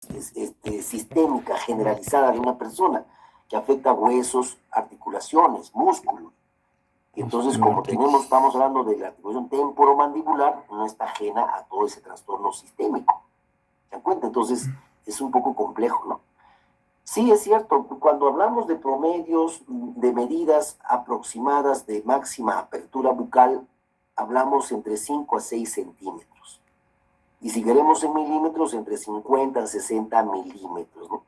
sistémica generalizada de una persona que afecta huesos, articulaciones, músculos. Y entonces, como estamos hablando de la articulación temporomandibular, no está ajena a todo ese trastorno sistémico. ¿Se dan cuenta? Entonces, es un poco complejo, ¿no? Sí, es cierto, cuando hablamos de promedios, de medidas aproximadas de máxima apertura bucal, hablamos entre 5 a 6 centímetros. Y si queremos en milímetros, entre 50 a 60 milímetros, ¿no?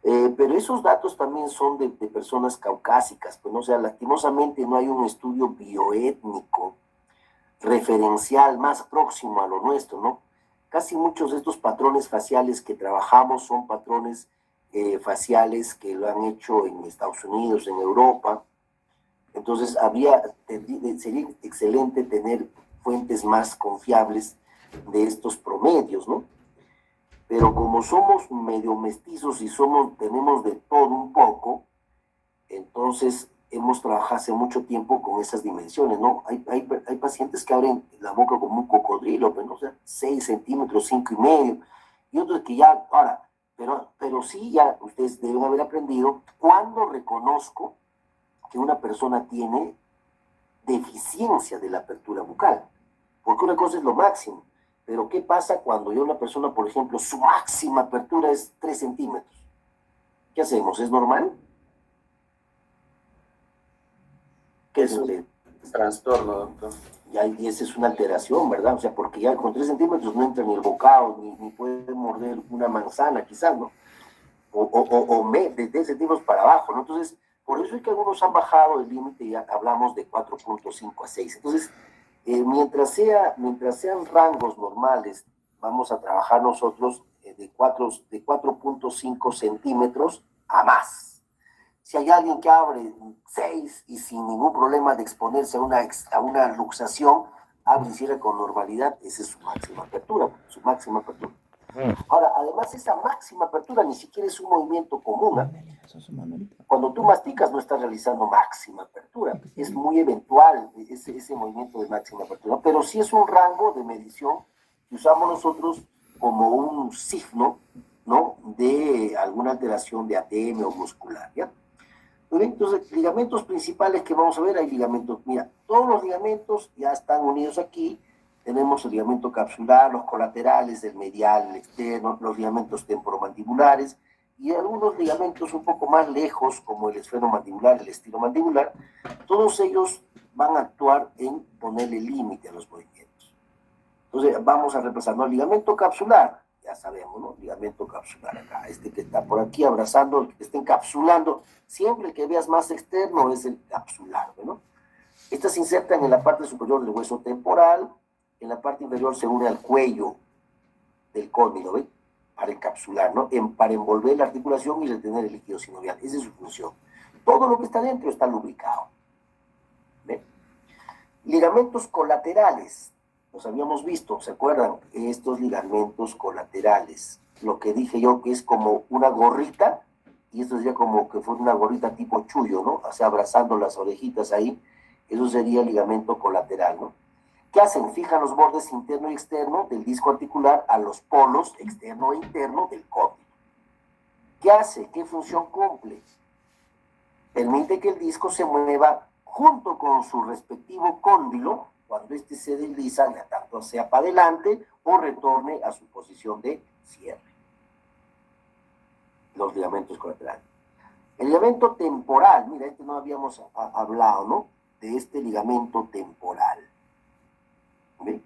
Pero esos datos también son de personas caucásicas, pues, ¿no? O sea, lastimosamente no hay un estudio bioétnico referencial más próximo a lo nuestro, ¿no? Casi muchos de estos patrones faciales que trabajamos son patrones faciales que lo han hecho en Estados Unidos, en Europa. Entonces, sería excelente tener fuentes más confiables de estos promedios, ¿no? Pero como somos medio mestizos y tenemos de todo un poco, entonces hemos trabajado hace mucho tiempo con esas dimensiones, ¿no? Hay pacientes que abren la boca como un cocodrilo, pero, ¿no? O sea, 6 centímetros, 5,5, y otros que ya, ahora, pero sí ya ustedes deben haber aprendido cuándo reconozco que una persona tiene deficiencia de la apertura bucal, porque una cosa es lo máximo, pero ¿qué pasa cuando ya una persona, por ejemplo, su máxima apertura es 3 centímetros? ¿Qué hacemos? ¿Es normal? ¿Qué es un trastorno, doctor? Y esa es una alteración, ¿verdad? O sea, porque ya con 3 centímetros no entra ni el bocado, ni puede morder una manzana, quizás, ¿no? De 10 centímetros para abajo, ¿no? Entonces, por eso es que algunos han bajado el límite y hablamos de 4,5 a 6. Entonces, mientras sean rangos normales, vamos a trabajar nosotros de 4,5 centímetros a más. Si hay alguien que abre 6 y sin ningún problema de exponerse a una luxación, abre y cierra con normalidad, esa es su máxima apertura, su máxima apertura. Ahora, además, esa máxima apertura ni siquiera es un movimiento común, ¿eh? Cuando tú masticas no estás realizando máxima apertura, es muy eventual ese movimiento de máxima apertura, pero sí es un rango de medición que usamos nosotros como un signo, ¿no?, de alguna alteración de ATM o muscular, ¿ya? Entonces, ligamentos principales que vamos a ver, hay ligamentos, mira, todos los ligamentos ya están unidos aquí. Tenemos el ligamento capsular, los colaterales, el medial, el externo, los ligamentos temporomandibulares y algunos ligamentos un poco más lejos, como el esfenomandibular, el estilomandibular. Todos ellos van a actuar en ponerle límite a los movimientos. Entonces, vamos a repasar, ¿no? El ligamento capsular, ya sabemos, ¿no? Ligamento capsular acá, que está por aquí abrazando, el que está encapsulando. Siempre el que veas más externo es el capsular, ¿no? Estas se insertan en la parte superior del hueso temporal, en la parte inferior se une al cuello del cóndilo, ¿ve? Para encapsular, ¿no? Para envolver la articulación y retener el líquido sinovial. Esa es su función. Todo lo que está dentro está lubricado. ¿Ve? Ligamentos colaterales. Los habíamos visto, ¿se acuerdan? Estos ligamentos colaterales. Lo que dije yo que es como una gorrita, y esto sería como que fuera una gorrita tipo chullo, ¿no? O sea, abrazando las orejitas ahí. Eso sería ligamento colateral, ¿no? ¿Qué hacen? Fijan los bordes interno y externo del disco articular a los polos externo e interno del cóndilo. ¿Qué hace? ¿Qué función cumple? Permite que el disco se mueva junto con su respectivo cóndilo cuando éste se desliza, ya tanto sea para adelante o retorne a su posición de cierre. Los ligamentos colaterales. El ligamento temporal, mira, no habíamos hablado, ¿no? De este ligamento temporal. ¿Ven?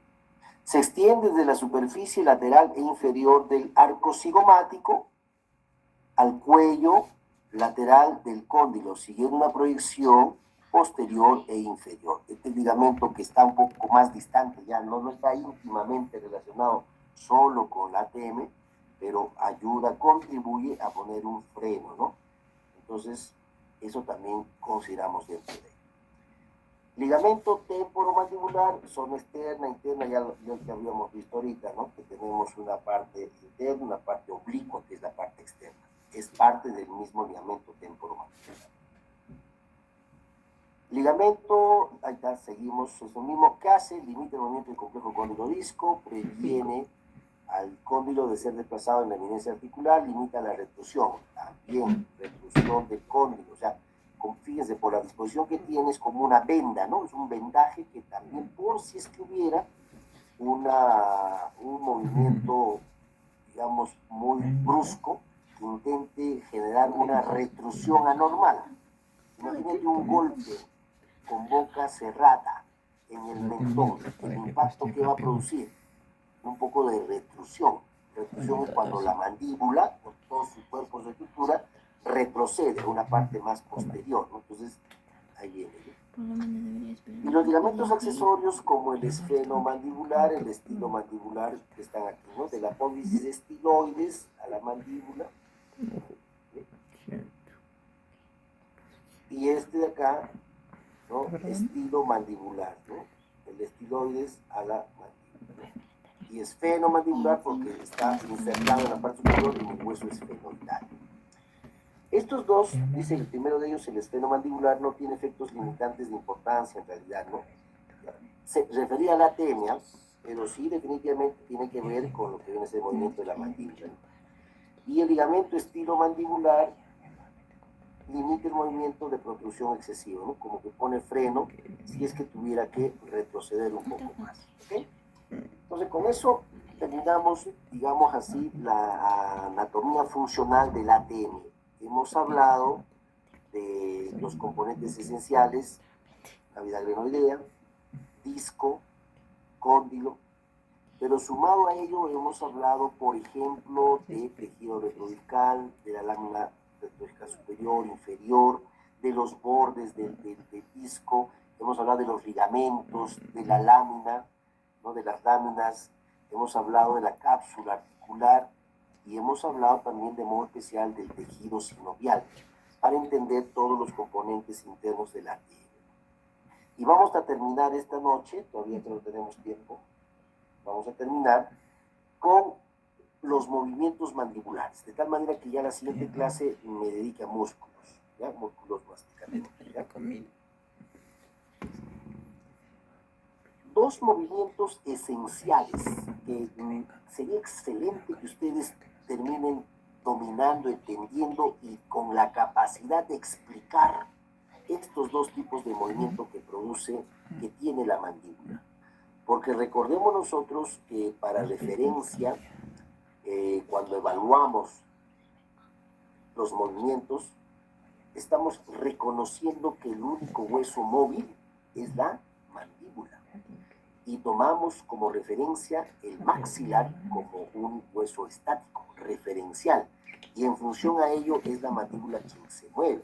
Se extiende desde la superficie lateral e inferior del arco cigomático al cuello lateral del cóndilo, siguiendo una proyección posterior e inferior. Este ligamento que está un poco más distante, ya no está íntimamente relacionado solo con la ATM, pero contribuye a poner un freno, ¿no? Entonces, eso también consideramos dentro de ello. Ligamento temporomandibular, zona externa, interna, ya habíamos visto ahorita, ¿no? Que tenemos una parte interna, una parte oblicua, que es la parte externa. Es parte del mismo ligamento temporomandibular. Ligamento, ahí está, seguimos, es lo mismo que hace, limita el movimiento del complejo cóndilo-disco, previene al cóndilo de ser desplazado en la eminencia articular, limita la retrusión, también retrusión del cóndilo, o sea, fíjense, por la disposición que tiene es como una venda, ¿no? Es un vendaje que también, por si es que hubiera un movimiento, digamos, muy brusco, que intente generar una retrusión anormal. Imagínate un golpe con boca cerrada en el mentón, el impacto que va a producir un poco de retrusión. Retrusión es cuando la mandíbula, con todo su cuerpo de estructura, retrocede a una parte más posterior, ¿no? Entonces, ahí viene, ¿no? Y los ligamentos accesorios, como el esfenomandibular, el estilomandibular, que están aquí, ¿no? De la apófisis estiloides a la mandíbula. Y este de acá, ¿no? Estilomandibular, ¿no? El estiloides a la mandíbula. Y esfenomandibular porque está insertado en la parte superior en el hueso esfenoidal. Estos dos, dice el primero de ellos, el esfenomandibular, no tiene efectos limitantes de importancia en realidad, ¿no? Se refería a la atemia, pero sí definitivamente tiene que ver con lo que viene a ser el movimiento de la mandíbula, ¿no? Y el ligamento estilomandibular limita el movimiento de protrusión excesiva, ¿no? Como que pone freno si es que tuviera que retroceder un poco más, ¿ok? Entonces, con eso terminamos, digamos así, la anatomía funcional del ATM. Hemos hablado de los componentes esenciales, cavidad glenoidea, disco, cóndilo, pero sumado a ello hemos hablado, por ejemplo, de tejido retrodiscal, de la lámina retrodiscal superior, inferior, de los bordes del disco, hemos hablado de los ligamentos, de la lámina, ¿no? De las láminas, hemos hablado de la cápsula articular y hemos hablado también de modo especial del tejido sinovial, para entender todos los componentes internos de la piel. Y vamos a terminar esta noche, todavía que no tenemos tiempo, vamos a terminar con los movimientos mandibulares, de tal manera que ya la siguiente clase me dedique a músculos, ¿ya? Músculos masticatorios, ¿ya? Dos movimientos esenciales que sería excelente que ustedes terminen dominando, entendiendo y con la capacidad de explicar estos dos tipos de movimiento que produce, que tiene la mandíbula. Porque recordemos nosotros que para referencia, cuando evaluamos los movimientos, estamos reconociendo que el único hueso móvil es la mandíbula. Y tomamos como referencia el maxilar como un hueso estático, referencial. Y en función a ello es la mandíbula quien se mueve.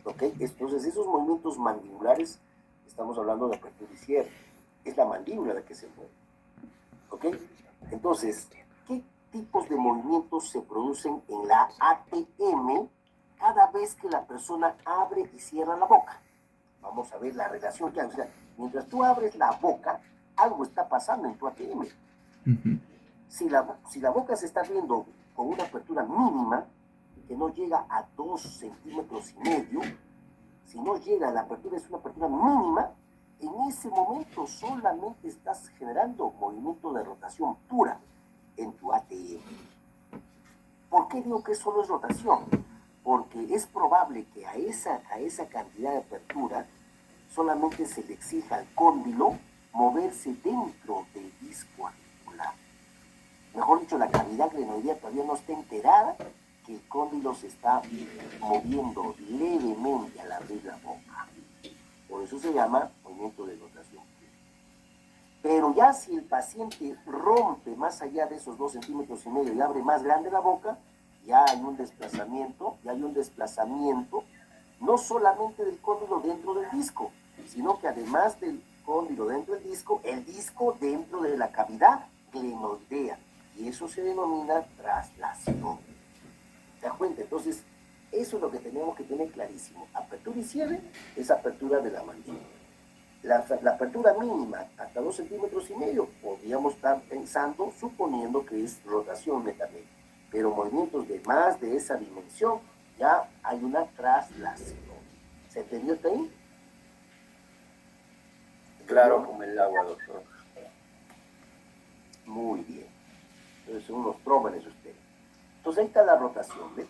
¿Ok? Entonces, esos movimientos mandibulares, estamos hablando de apertura y cierre, es la mandíbula la que se mueve. ¿Ok? Entonces, ¿qué tipos de movimientos se producen en la ATM cada vez que la persona abre y cierra la boca? Vamos a ver la relación que hay. O sea, mientras tú abres la boca, algo está pasando en tu ATM. Si la boca se está abriendo con una apertura mínima, que no llega a 2,5 centímetros, si no llega, la apertura es una apertura mínima, en ese momento solamente estás generando movimiento de rotación pura en tu ATM. ¿Por qué digo que solo es rotación? Porque es probable que a esa cantidad de apertura solamente se le exija al cóndilo moverse dentro del disco articular. Mejor dicho, la cavidad glenoidea todavía no está enterada que el cóndilo se está moviendo levemente al abrir la boca. Por eso se llama movimiento de rotación. Pero ya si el paciente rompe más allá de esos 2,5 centímetros y abre más grande la boca, ya hay un desplazamiento, no solamente del cóndilo dentro del disco, sino que además del cóndilo dentro del disco, el disco dentro de la cavidad glenoidea. Y eso se denomina traslación. ¿Te das cuenta? Entonces, eso es lo que tenemos que tener clarísimo. Apertura y cierre es apertura de la mandíbula. La apertura mínima, hasta 2,5 centímetros, podríamos estar pensando, suponiendo que es rotación netamente. Pero movimientos de más de esa dimensión, ya hay una traslación. ¿Se entendió hasta ahí? Claro, como el agua, doctor. Muy bien. Son unos trómanes ustedes. Entonces ahí está la rotación, ¿ves?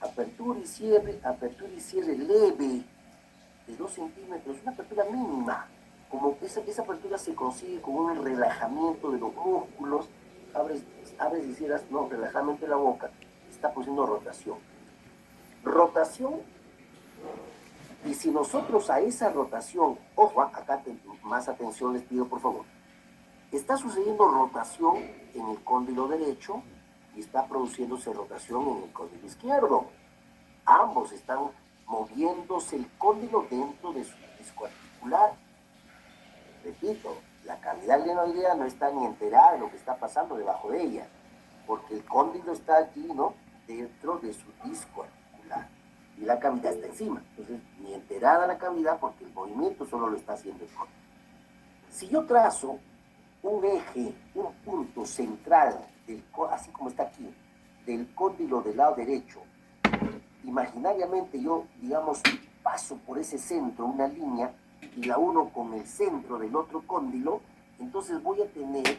Apertura y cierre leve de 2 centímetros, una apertura mínima. Como que esa apertura se consigue con un relajamiento de los músculos, abres y cierras, no, relajamiento de la boca, está produciendo rotación. Rotación, y si nosotros a esa rotación, ojo, acá más atención les pido por favor, está sucediendo rotación en el cóndilo derecho y está produciéndose rotación en el cóndilo izquierdo. Ambos están moviéndose el cóndilo dentro de su disco articular. Repito, la cavidad glenoidea no está ni enterada de lo que está pasando debajo de ella, porque el cóndilo está allí, ¿no? Dentro de su disco articular. Y la cavidad está encima. Entonces, ni enterada la cavidad porque el movimiento solo lo está haciendo el cóndilo. Si yo trazo un eje, un punto central, así como está aquí, del cóndilo del lado derecho, imaginariamente yo, digamos, paso por ese centro, una línea, y la uno con el centro del otro cóndilo, entonces voy a tener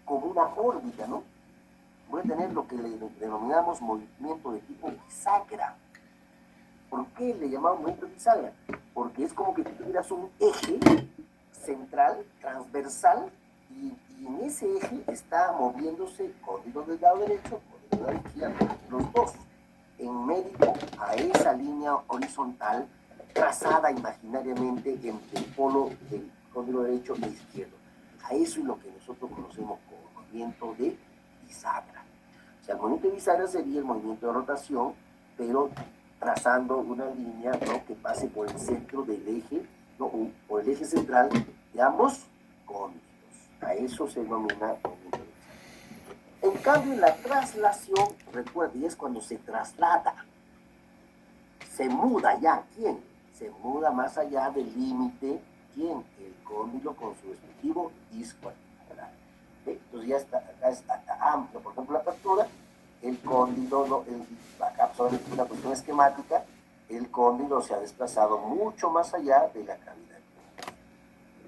como una órbita, ¿no? Voy a tener lo que le denominamos movimiento de tipo bisagra. ¿Por qué le llamamos movimiento de bisagra? Porque es como que tú tuvieras un eje central, transversal, y en ese eje está moviéndose cóndilo del lado derecho, cóndilo del lado izquierdo, los dos, en médico a esa línea horizontal trazada imaginariamente entre el polo del cóndilo derecho e izquierdo. A eso es lo que nosotros conocemos como movimiento de bisagra. O sea, el movimiento de bisagra sería el movimiento de rotación, pero trazando una línea, ¿no?, que pase por el centro del eje, ¿no?, por el eje central de ambos cóndilos. A eso se denomina movimiento de bisagra. En cambio, la traslación, recuerden, es cuando se traslada, se muda ya. ¿Quién? Se muda más allá del límite. ¿Quién? El cóndilo con su respectivo disco articular. Entonces ya está amplio. Por ejemplo, la apertura, el cóndilo, ¿no?, acá solamente una cuestión esquemática, el cóndilo se ha desplazado mucho más allá de la cavidad.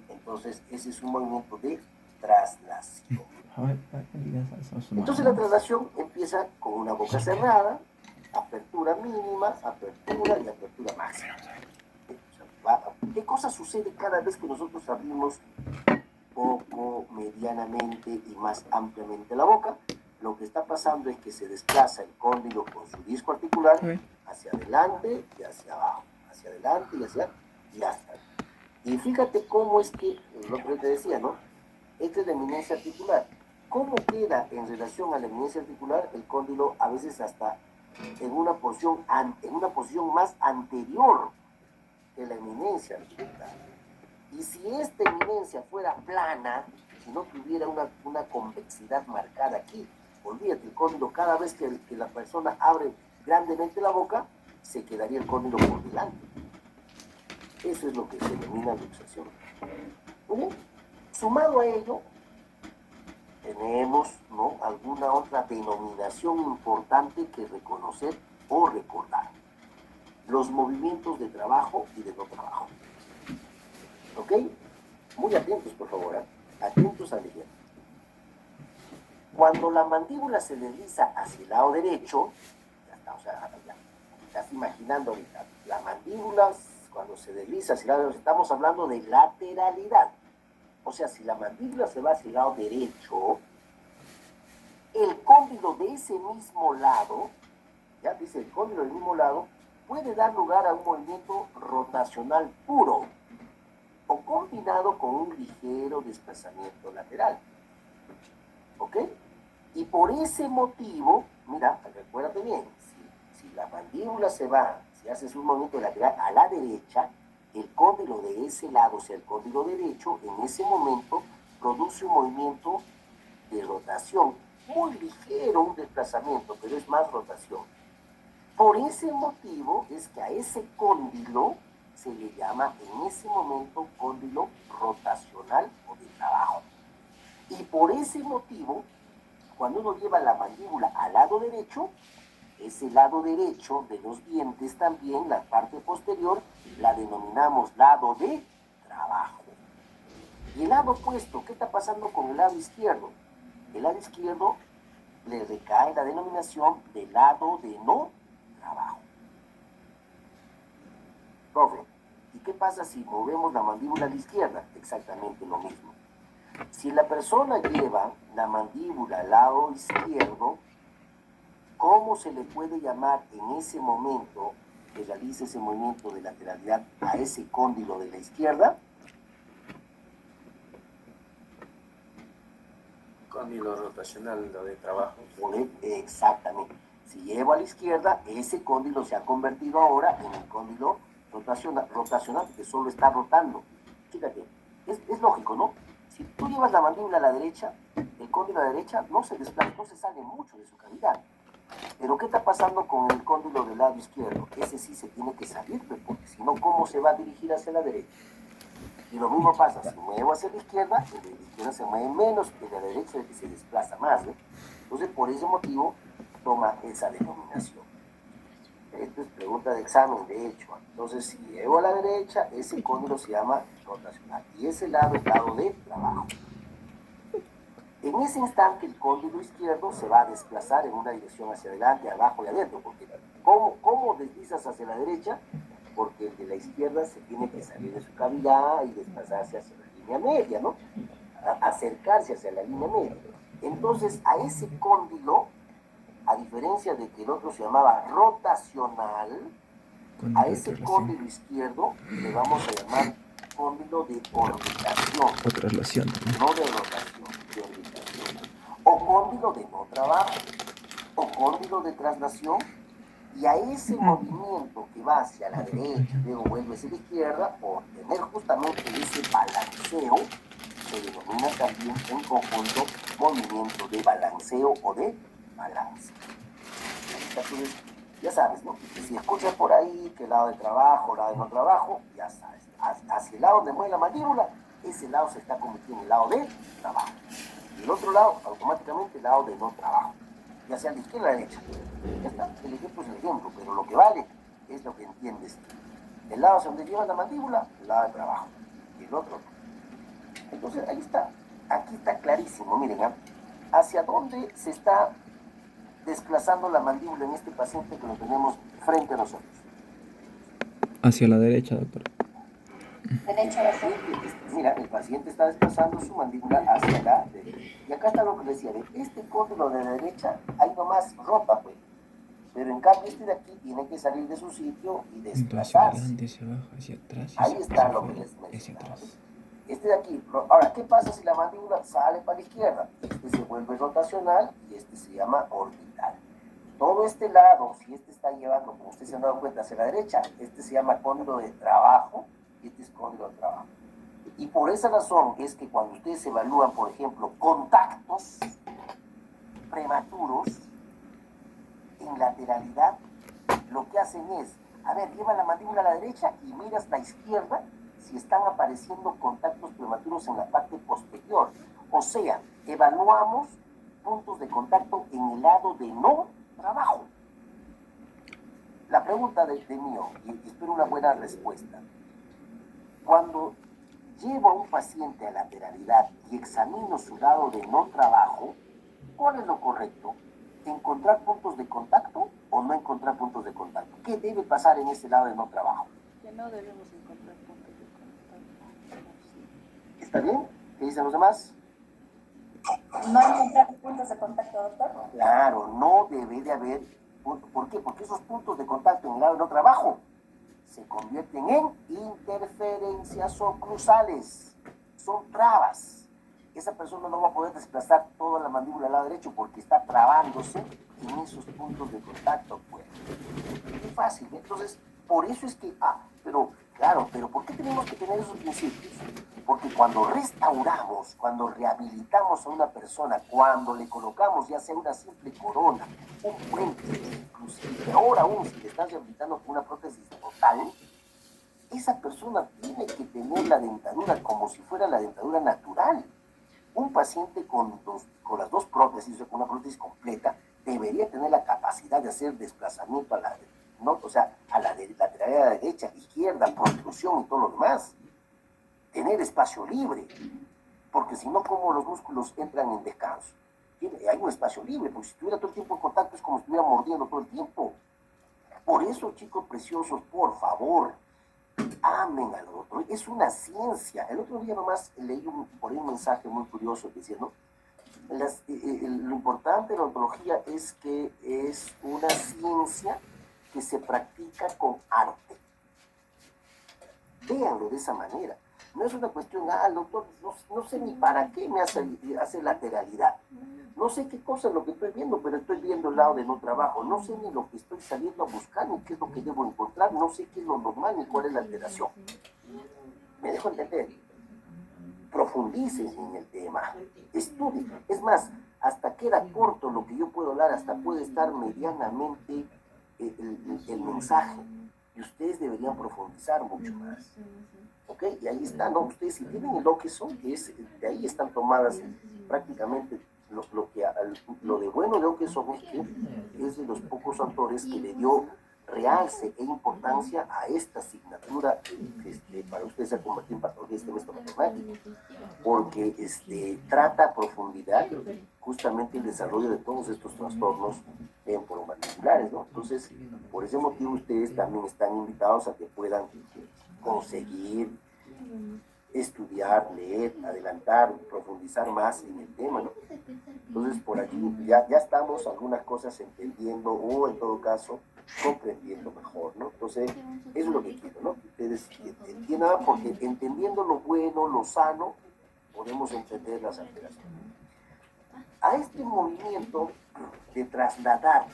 Entonces, ese es un movimiento de traslación. Entonces la traslación empieza con una boca cerrada, apertura mínima, apertura y apertura máxima. ¿Qué cosa sucede cada vez que nosotros abrimos poco, medianamente y más ampliamente la boca? Lo que está pasando es que se desplaza el cóndilo con su disco articular hacia adelante y hacia abajo, hacia adelante y hacia y hasta. Y fíjate cómo es que, lo que te decía, ¿no? Esta es la eminencia articular. ¿Cómo queda en relación a la eminencia articular el cóndilo a veces hasta en una posición más anterior que la eminencia articular? Y si esta eminencia fuera plana, si no tuviera una convexidad marcada aquí, olvídate, el cóndilo, cada vez que la persona abre grandemente la boca, se quedaría el cóndilo por delante. Eso es lo que se denomina luxación. Sumado a ello, tenemos, ¿no?, alguna otra denominación importante que reconocer o recordar. Los movimientos de trabajo y de no trabajo. ¿Ok? Muy atentos, por favor, ¿eh? Atentos al ejemplo. Cuando la mandíbula se desliza hacia el lado derecho, ya está, o sea, ya estás imaginando ahorita, la mandíbula cuando se desliza hacia el lado derecho, estamos hablando de lateralidad. O sea, si la mandíbula se va hacia el lado derecho, el cóndilo de ese mismo lado, ya dice el cóndilo del mismo lado, puede dar lugar a un movimiento rotacional puro o combinado con un ligero desplazamiento lateral. ¿Ok? Y por ese motivo, mira, recuérdate bien, si la mandíbula se va, si haces un movimiento lateral a la derecha, el cóndilo de ese lado, o sea, el cóndilo derecho, en ese momento produce un movimiento de rotación, muy ligero, un desplazamiento, pero es más rotación. Por ese motivo es que a ese cóndilo se le llama en ese momento cóndilo rotacional o de trabajo. Y por ese motivo, cuando uno lleva la mandíbula al lado derecho, ese lado derecho de los dientes también, la parte posterior, la denominamos lado de trabajo. Y el lado opuesto, ¿qué está pasando con el lado izquierdo? El lado izquierdo le recae la denominación de lado de no trabajo. Profe, ¿y qué pasa si movemos la mandíbula a la izquierda? Exactamente lo mismo. Si la persona lleva la mandíbula al lado izquierdo, ¿cómo se le puede llamar en ese momento que realice ese movimiento de lateralidad a ese cóndilo de la izquierda? Cóndilo rotacional, lo de trabajo. Exactamente. Si llevo a la izquierda, ese cóndilo se ha convertido ahora en el cóndilo rotacional que solo está rotando. Fíjate, es lógico, ¿no? Si tú llevas la mandíbula a la derecha, el cóndilo a la derecha no se desplaza, no se sale mucho de su cavidad. Pero ¿qué está pasando con el cóndilo del lado izquierdo? Ese sí se tiene que salir, porque si no, ¿cómo se va a dirigir hacia la derecha? Y lo mismo pasa, si muevo hacia la izquierda, el de la izquierda se mueve menos, el de la derecha es el que se desplaza más, ¿no? Entonces, por ese motivo, toma esa denominación. Esto es pregunta de examen, de hecho. Entonces, si llevo a la derecha, ese cóndilo se llama rotacional. Y ese lado es lado de trabajo. En ese instante, el cóndilo izquierdo se va a desplazar en una dirección hacia adelante, abajo y adentro. Porque ¿cómo deslizas hacia la derecha? Porque el de la izquierda se tiene que salir de su cavidad y desplazarse hacia la línea media, ¿no? Acercarse hacia la línea media. Entonces, a ese cóndilo, a diferencia de que el otro se llamaba rotacional, a ese cóndilo izquierdo le vamos a llamar cóndilo de orbitación. O traslación. No de rotación, de orbitación. O cóndilo de no trabajo, o cóndilo de traslación. Y a ese movimiento que va hacia la derecha, luego vuelve hacia la izquierda, por tener justamente ese balanceo, se denomina también en conjunto movimiento de balanceo o de balance. Entonces, ya sabes, ¿no? Si escuchas por ahí que el lado de trabajo, el lado de no trabajo, ya sabes. Hacia el lado donde mueve la mandíbula, ese lado se está convirtiendo en el lado de trabajo. Y el otro lado, automáticamente, el lado de no trabajo. Ya sea la izquierda o la derecha. Ya está, el ejemplo es el ejemplo, pero lo que vale es lo que entiendes. El lado hacia donde lleva la mandíbula, el lado de trabajo. Y el otro no. Entonces, ahí está. Aquí está clarísimo. Miren, hacia dónde se está desplazando la mandíbula en este paciente que lo tenemos frente a nosotros. Hacia la derecha, doctor. Derecha, mira, el paciente está desplazando su mandíbula hacia la derecha. Y acá está lo que decía, de este cóndilo de la derecha, ahí nomás rota, pues. Pero en cambio este de aquí tiene que salir de su sitio y desplazarse. Hacia adelante, hacia abajo, hacia atrás. Ahí está lo que les mencionaba. Este de aquí, ahora, ¿qué pasa si la mandíbula sale para la izquierda? Este se vuelve rotacional y este se llama orbital. Todo este lado, si este está llevando, como ustedes se han dado cuenta, hacia la derecha, este se llama cóndilo de trabajo y este es cóndilo de trabajo. Y por esa razón es que cuando ustedes evalúan, por ejemplo, contactos prematuros en lateralidad, lo que hacen es, a ver, lleva la mandíbula a la derecha y miras la izquierda si están apareciendo contactos prematuros en la parte posterior. O sea, evaluamos puntos de contacto en el lado de no trabajo. La pregunta de mío, y espero una buena respuesta. Cuando llevo a un paciente a lateralidad y examino su lado de no trabajo, ¿cuál es lo correcto? ¿Encontrar puntos de contacto o no encontrar puntos de contacto? ¿Qué debe pasar en ese lado de no trabajo? Que no debemos encontrar puntos de contacto. ¿Está bien? ¿Qué dicen los demás? No encontrar puntos de contacto, doctor. Claro, no debe de haber. ¿Por qué? Porque esos puntos de contacto en el lado de no trabajo se convierten en interferencias oclusales. Son trabas. Esa persona no va a poder desplazar toda la mandíbula al lado derecho porque está trabándose en esos puntos de contacto. Pues. Es fácil. Entonces, por eso es que, pero claro, pero ¿por qué tenemos que tener esos principios? Porque cuando restauramos, cuando rehabilitamos a una persona, cuando le colocamos ya sea una simple corona, un puente, inclusive, ahora aún si le estás rehabilitando con una prótesis total, esa persona tiene que tener la dentadura como si fuera la dentadura natural. Un paciente con las dos prótesis, o sea, con una prótesis completa, debería tener la capacidad de hacer desplazamiento a la lateral derecha, izquierda, protrusión y todo lo demás. Tener espacio libre, porque si no, ¿cómo los músculos entran en descanso? hay un espacio libre, porque si estuviera todo el tiempo en contacto es como si estuviera mordiendo todo el tiempo. Por eso, chicos preciosos, por favor, amen al otro. Es una ciencia. El otro día nomás leí por ahí un mensaje muy curioso diciendo, lo importante de la ontología es que es una ciencia que se practica con arte. Véanlo de esa manera. No es una cuestión, el doctor, no sé ni para qué me hace lateralidad. No sé qué cosa es lo que estoy viendo, pero estoy viendo el lado de no trabajo. No sé ni lo que estoy saliendo a buscar, ni qué es lo que debo encontrar. No sé qué es lo normal, ni cuál es la alteración. ¿Me dejo entender? Profundicen en el tema. Estudien. Es más, hasta queda corto lo que yo puedo hablar, hasta puede estar medianamente el mensaje. Y ustedes deberían profundizar mucho más. ¿Ok? Y ahí está, ¿no? Ustedes si tienen el lo que son, de ahí están tomadas prácticamente lo de bueno de lo que son, es de los pocos autores que le dio realce e importancia a esta asignatura que para ustedes se ha convertido en patología de sistema matemático, porque trata a profundidad justamente el desarrollo de todos estos trastornos temporomandibulares, ¿no? Entonces, por ese motivo ustedes también están invitados a que puedan conseguir estudiar, leer, adelantar, profundizar más en el tema, ¿no? Entonces, por aquí ya estamos algunas cosas entendiendo o, en todo caso, comprendiendo mejor, ¿no? Entonces, eso es lo que quiero, ¿no? Que ustedes entiendan, porque entendiendo lo bueno, lo sano, podemos entender las alteraciones. A este movimiento de trasladar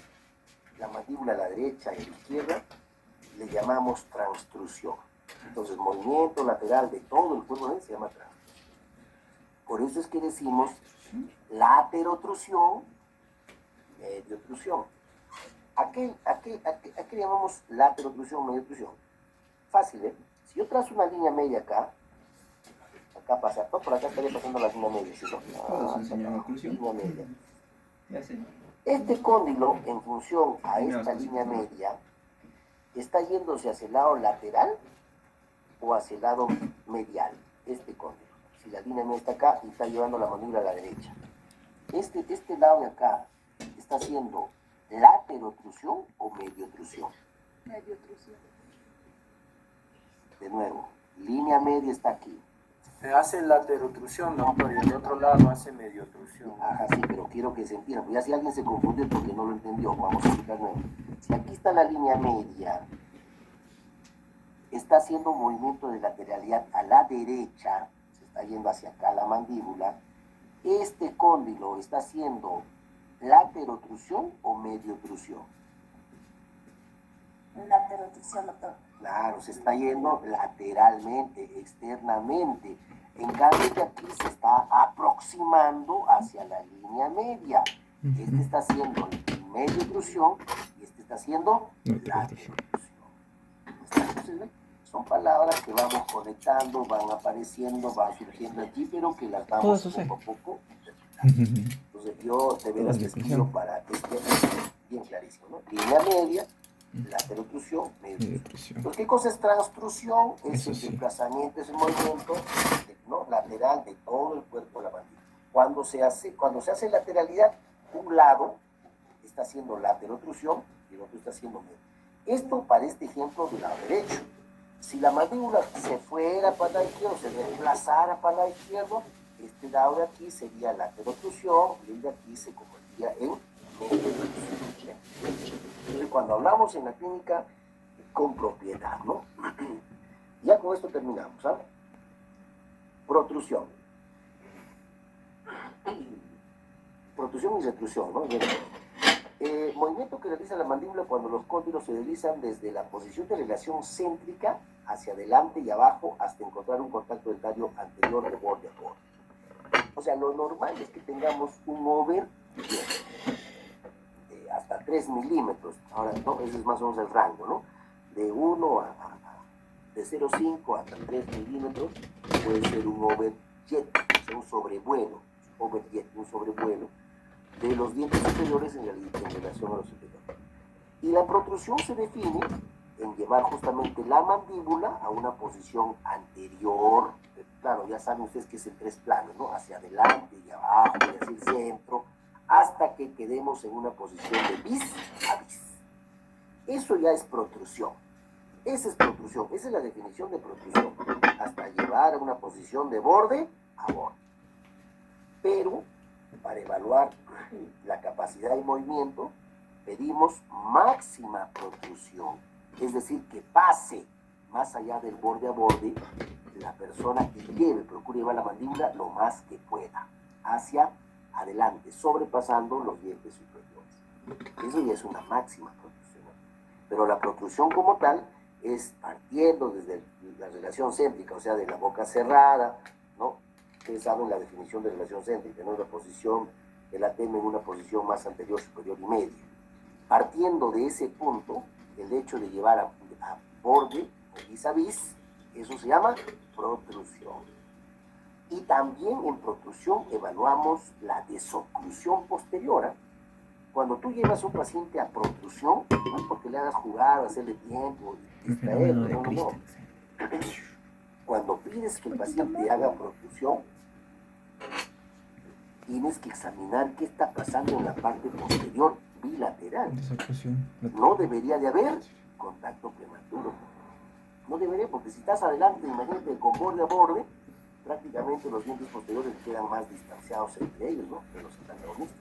la mandíbula a la derecha y a la izquierda, le llamamos transtrucción. Entonces, movimiento lateral de todo el cuerpo se llama transtrucción. Por eso es que decimos laterotrusión, mediotrusión. ¿A qué llamamos laterotrusión, mediotrusión? Fácil, ¿eh? Si yo trazo una línea media acá pasa, por acá estaría pasando la línea media, ¿sí? Línea media. Este cóndilo, en función a esta línea media, está yéndose hacia el lado lateral o hacia el lado medial, este cóndilo. Si la línea media está acá y está llevando la mandíbula a la derecha. Este lado de acá está haciendo laterotrusión o mediotrusión. Mediotrusión. De nuevo, línea media está aquí. Se hace laterotrusión, doctor, y el otro lado hace mediotrusión. Ajá, sí, pero quiero que se entienda. Pues ya si alguien se confundió porque no lo entendió, vamos a explicar nuevo. Si aquí está la línea media, está haciendo un movimiento de lateralidad a la derecha, se está yendo hacia acá la mandíbula. Este cóndilo está haciendo laterotrusión o mediotrusión. Laterotrusión, doctor. Claro, se está yendo lateralmente, externamente. En cambio, de aquí se está aproximando hacia la línea media. Este está haciendo mediotrusión y este está haciendo laterotrusión. Entonces, son palabras que vamos conectando, van apareciendo, van surgiendo aquí, pero que las vamos poco a poco interpretando. Entonces, yo te veo este estilo para que esté bien clarísimo, ¿no? Línea media, laterotrusión, mediotrusión. Entonces, ¿qué cosa es transtrusión? Es el desplazamiento, es el movimiento, ¿no?, lateral de todo el cuerpo de la mandíbula. Cuando se hace lateralidad, un lado está haciendo laterotrusión y el otro está haciendo medio. Esto para este ejemplo del lado derecho. Si la mandíbula se fuera para el lado izquierdo, se desplazara para el lado izquierdo, este lado de aquí sería laterotrusión y el de aquí se convertiría en mediotrusión. Entonces, cuando hablamos en la clínica, con propiedad, ¿no? Ya con esto terminamos, ¿sabes? Protrusión. Protrusión y retrusión, ¿no? Movimiento que realiza la mandíbula cuando los cóndilos se deslizan desde la posición de relación céntrica hacia adelante y abajo hasta encontrar un contacto dentario anterior de borde a borde. O sea, lo normal es que tengamos un over hasta 3 milímetros. Ahora, ¿no?, ese es más o menos el rango, ¿no? De 1 de 0,5 hasta 3 milímetros puede ser un overjet, o sea, un sobrevuelo, un sobrevuelo de los dientes superiores en relación a los superiores. Y la protrusión se define en llevar justamente la mandíbula a una posición anterior. Claro, ya saben ustedes que es en 3 planos, ¿no? Hacia adelante y abajo, y hacia el centro, hasta que quedemos en una posición de bis a bis. Eso ya es protrusión. Esa es protrusión, esa es la definición de protrusión, hasta llevar a una posición de borde a borde. Pero para evaluar la capacidad de movimiento, pedimos máxima protrusión, es decir, que pase más allá del borde a borde la persona que procure llevar la mandíbula lo más que pueda, hacia adelante, sobrepasando los dientes superiores. Eso ya es una máxima protrusión. Pero la protrusión como tal es partiendo desde la relación céntrica, o sea, de la boca cerrada, ¿no? Ustedes saben la definición de relación céntrica, ¿no? La posición del ateme en una posición más anterior, superior y media. Partiendo de ese punto, el hecho de llevar a borde o vis a vis, eso se llama protrusión. Y también en protrusión evaluamos la desoclusión posterior. Cuando tú llevas a un paciente a protrusión, no es porque le hagas jugar, hacerle tiempo, distraerlo, no. Cuando pides que el paciente haga protrusión, tienes que examinar qué está pasando en la parte posterior bilateral. No debería de haber contacto prematuro. No debería, porque si estás adelante, imagínate, con borde a borde, prácticamente los dientes posteriores quedan más distanciados entre ellos, ¿no?, de los antagonistas.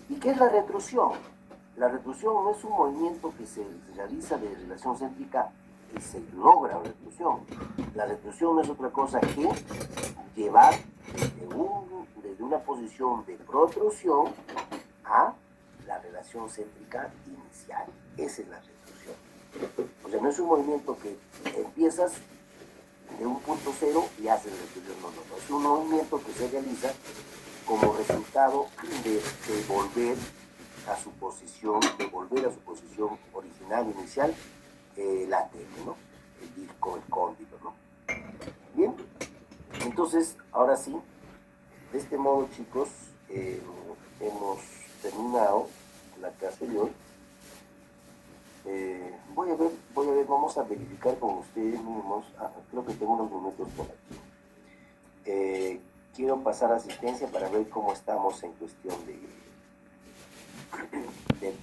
¿Y qué es la retrusión? La retrusión no es un movimiento que se realiza de relación céntrica y se logra retrusión. La retrusión no es otra cosa que llevar desde una posición de protrusión a la relación céntrica inicial. Esa es la retrusión. O sea, no es un movimiento que empiezas de un punto cero y haces retrusión. No. Es un movimiento que se realiza como resultado de volver a su posición original, inicial, la tele, ¿no? El disco, el cóndilo, ¿no? Bien, entonces, ahora sí, de este modo, chicos, hemos terminado la clase de hoy. Voy a ver, vamos a verificar con ustedes mismos. Creo que tengo unos minutos por aquí. Quiero pasar asistencia para ver cómo estamos en cuestión de